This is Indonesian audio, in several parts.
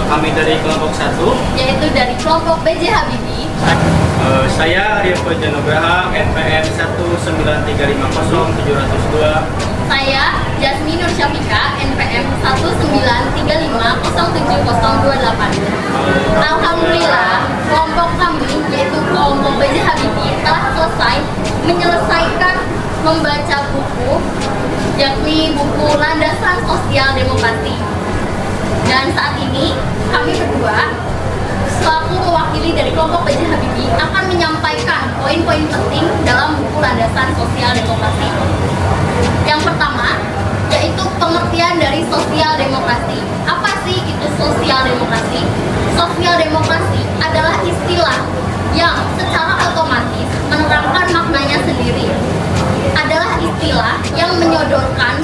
Kami dari kelompok 1, yaitu dari kelompok B.J. Habibie. Saya Arya Puja Nugraha, NPM 19350-702. Saya Jasmine Nur Syafika, NPM 193507028. Alhamdulillah, kelompok kami, yaitu kelompok B.J. Habibie, telah menyelesaikan membaca buku, yakni buku Landasan Sosial Demokrasi. Dan saat ini kami berdua selaku mewakili dari kelompok B.J. Habibie akan menyampaikan poin-poin penting dalam buku Landasan Sosial Demokrasi. Yang pertama, yaitu pengertian dari sosial demokrasi. Apa sih itu sosial demokrasi? Sosial demokrasi adalah istilah yang secara otomatis menerangkan maknanya sendiri. Adalah istilah yang menyodorkan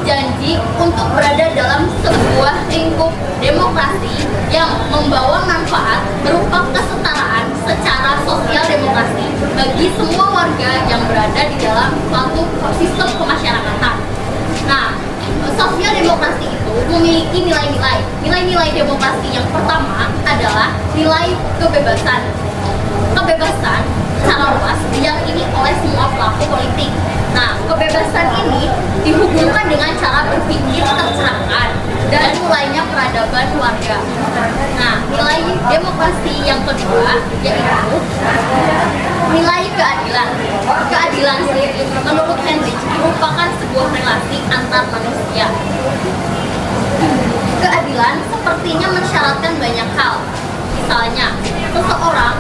janji untuk berada dalam sebuah lingkup demokrasi yang membawa manfaat berupa kesetaraan secara sosial demokrasi bagi semua warga yang berada di dalam suatu sistem kemasyarakatan. Nah, sosial demokrasi itu memiliki nilai-nilai. Nilai-nilai demokrasi yang pertama adalah nilai kebebasan. Kebebasan secara luas diyakini oleh semua pelaku politik. Nah, kebebasan ini dihubungkan dengan cara berpikir tercerahkan dan mulainya peradaban warga. Nah, nilai demokrasi yang kedua yaitu nilai keadilan. Keadilan sendiri menurut Heinrich merupakan sebuah relasi antar manusia. Keadilan sepertinya mensyaratkan banyak hal. Misalnya, seseorang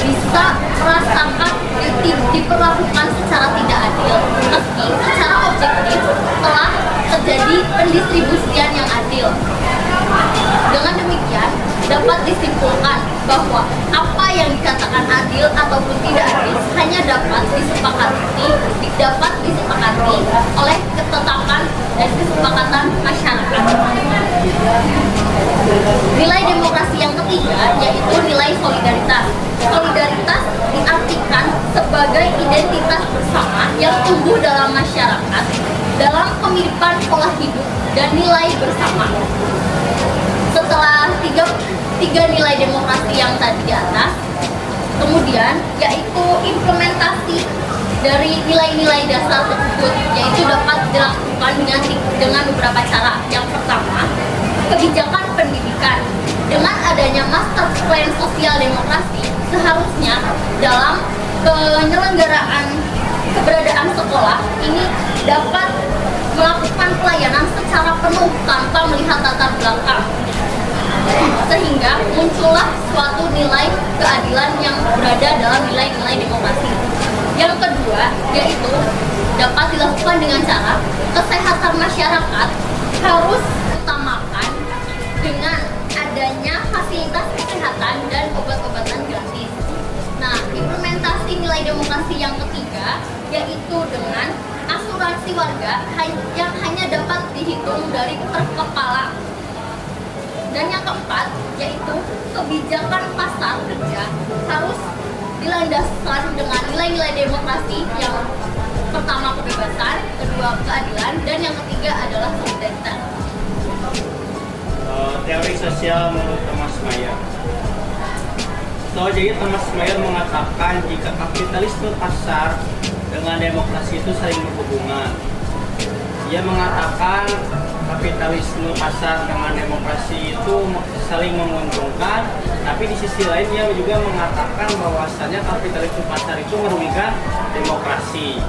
bisa merasakan diperlakukan secara tidak adil meski secara objektif telah terjadi pendistribusian yang adil. Dengan demikian, dapat disimpulkan bahwa apa yang dikatakan adil ataupun tidak adil hanya dapat disepakati oleh ketetapan dan kesepakatan masyarakat. Nilai demokrasi yang ketiga yaitu nilai solidaritas. Solidaritas diartikan sebagai identitas bersama yang tumbuh dalam masyarakat dalam kemiripan pola hidup dan nilai bersama. Setelah tiga nilai demokrasi yang tadi di atas, kemudian yaitu implementasi dari nilai-nilai dasar tersebut, yaitu dapat dilakukan dengan beberapa cara. Yang pertama, kebijakan pendidikan. Dengan adanya master plan sosial demokrasi, seharusnya dalam penyelenggaraan keberadaan sekolah ini dapat melakukan pelayanan secara penuh tanpa melihat latar belakang, sehingga muncullah suatu nilai keadilan yang berada dalam nilai-nilai demokrasi. Yang kedua yaitu dapat dilakukan dengan cara kesehatan masyarakat harus utamakan dengan adanya fasilitas kesehatan dan obat-obatan gratis. Nah, implementasi nilai demokrasi yang ketiga yaitu dengan asuransi warga yang hanya dapat dihitung dari per kepala. Dan yang keempat yaitu kebijakan pasar kerja harus dilandaskan dengan nilai-nilai demokrasi yang pertama kebebasan, kedua keadilan, dan yang ketiga adalah solidaritas. Teori sosial menurut Thomas Mayer. Jadi Thomas Mayer mengatakan jika kapitalisme pasar dengan demokrasi itu saling berhubungan. Ia mengatakan kapitalisme pasar dengan demokrasi itu saling menguntungkan, tapi di sisi lain ia juga mengatakan bahwasannya kapitalisme pasar itu merugikan demokrasi.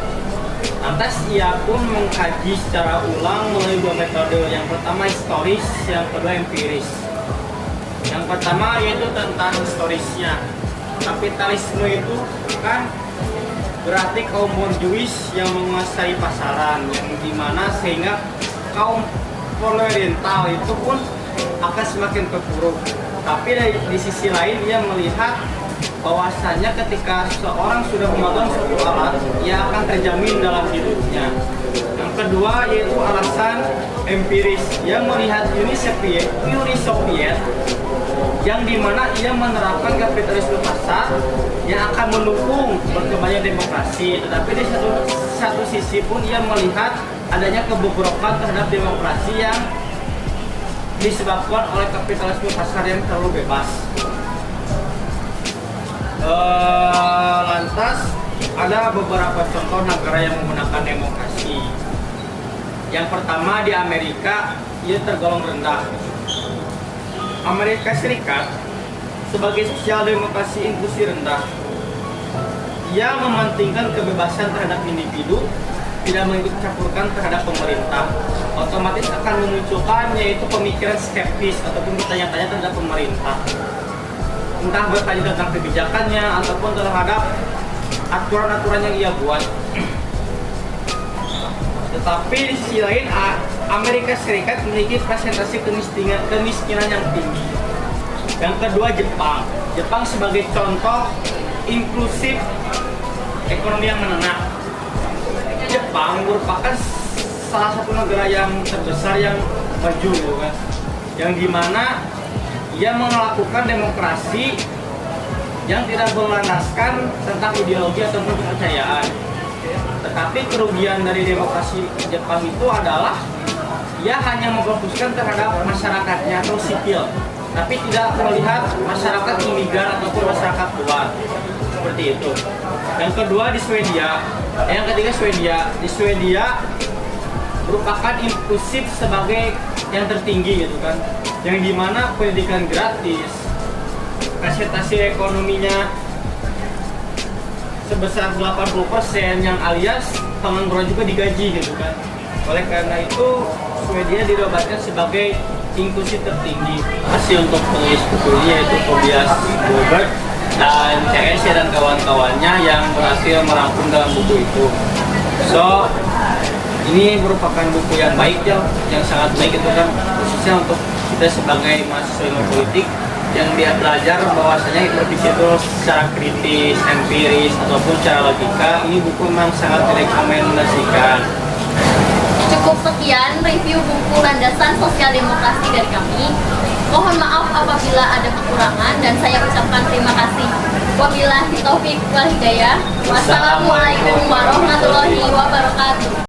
Lantas ia pun mengkaji secara ulang melalui dua metode, yang pertama historis, yang kedua empiris. Yang pertama yaitu tentang historisnya. Kapitalisme itu kan berarti kaum borjuis yang menguasai pasaran, yang dimana sehingga kaum oriental itu pun akan semakin terpuruk. Tapi di sisi lain ia melihat bahwasanya ketika seorang sudah memegang suatu alat, ia akan terjamin dalam hidupnya. Yang kedua yaitu alasan empiris, yang melihat Uni Soviet yang dimana ia menerapkan kapitalisme pasar yang akan mendukung berkembangnya demokrasi, tetapi di satu sisi pun ia melihat adanya kebobrokan terhadap demokrasi yang disebabkan oleh kapitalisme pasar yang terlalu bebas. Lantas ada beberapa contoh negara yang menggunakan demokrasi. Yang pertama di Amerika, ia tergolong rendah. Amerika Serikat sebagai sosial demokrasi inklusi rendah. Ia mementingkan kebebasan terhadap individu, tidak mengikut campurkan terhadap pemerintah. Otomatis akan memunculkan yaitu pemikiran skeptis ataupun bertanya-tanya terhadap pemerintah. Entah bertanya tentang kebijakannya ataupun terhadap aturan-aturan yang ia buat. Tetapi di sisi lain, Amerika Serikat memiliki presentasi kemiskinan yang tinggi. Yang kedua, Jepang. Jepang sebagai contoh inklusif ekonomi yang menengah. Jepang merupakan salah satu negara yang terbesar yang maju, kan? Yang dimana ia melakukan demokrasi yang tidak berlandaskan tentang ideologi ataupun kepercayaan. Tetapi kerugian dari demokrasi Jepang itu adalah ia hanya memfokuskan terhadap masyarakatnya atau sipil, tapi tidak melihat masyarakat imigran ataupun masyarakat luar. Seperti itu. Yang kedua di Swedia. Yang ketiga Swedia. Di Swedia merupakan inklusif sebagai yang tertinggi gitu kan. Yang dimana pendidikan gratis, presentasi ekonominya sebesar 80%, yang alias pengangguran juga digaji gitu kan. Oleh karena itu Swedia dinobatkan sebagai inklusi tertinggi. Masih untuk penulis bukunya yaitu Tobias Gilbert dan CS dan kawan-kawannya yang berhasil merangkum dalam buku itu. So ini merupakan buku yang baik ya, yang sangat baik itu kan, khususnya untuk kita sebagai mahasiswa ilmu politik yang dia belajar bahwasanya berpikir itu secara kritis, empiris ataupun secara logika. Ini buku memang sangat direkomendasikan. Cukup sekian review buku Landasan Sosial Demokrasi dari kami. Mohon maaf apabila ada kekurangan dan saya ucapkan terima kasih. Wabillahi taufiq wal hidayah. Wassalamualaikum warahmatullahi wabarakatuh.